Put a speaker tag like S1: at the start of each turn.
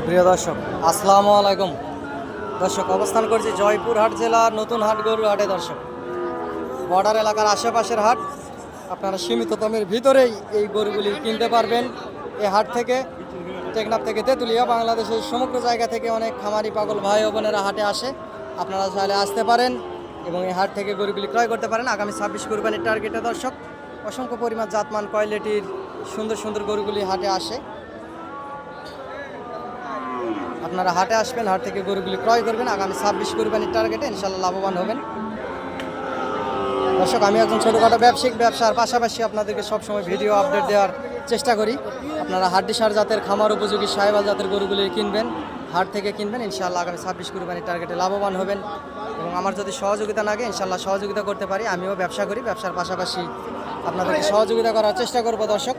S1: প্রিয় দর্শক, আসসালামু আলাইকুম। দর্শক, অবস্থান করছি জয়পুরহাট জেলার নতুন হাট গরুর হাটে। দর্শক, বর্ডার এলাকার আশেপাশের হাট, আপনারা সীমিত দামের ভিতরেই এই গরুগুলি কিনতে পারবেন। এই হাট থেকে টেকনাফ থেকে তেঁতুলিয়া, বাংলাদেশের সমগ্র জায়গা থেকে অনেক খামারি পাগল ভাই ও বোনেরা হাটে আসে। আপনারা চাইলে আসতে পারেন এবং এই হাট থেকে গরুগুলি ক্রয় করতে পারেন। আগামী 26 কুরবানির টার্গেটে দর্শক অসংখ্য পরিমাণ জাতমান কোয়ালিটির সুন্দর সুন্দর গরুগুলি হাটে আসে। আপনারা হাটে আসবেন, হাট থেকে গরুগুলি ক্রয় করবেন। আগামী 26 কুরবানির টার্গেটে ইনশাল্লাহ লাভবান হবেন। দর্শক, আমি একজন ছোটোখাটো ব্যবসায়িক, ব্যবসার পাশাপাশি আপনাদেরকে সবসময় ভিডিও আপডেট দেওয়ার চেষ্টা করি। আপনারা হাড্ডিসার জাতের খামার উপযোগী সাহেবাল জাতের গরুগুলি কিনবেন, হাট থেকে কিনবেন। ইনশাল্লাহ আগামী 26 কুরবানির টার্গেটে লাভবান হবেন এবং আমার যদি সহযোগিতা লাগে ইনশাল্লাহ সহযোগিতা করতে পারি। আমিও ব্যবসা করি, ব্যবসার পাশাপাশি আপনাদেরকে সহযোগিতা করার চেষ্টা করব। দর্শক,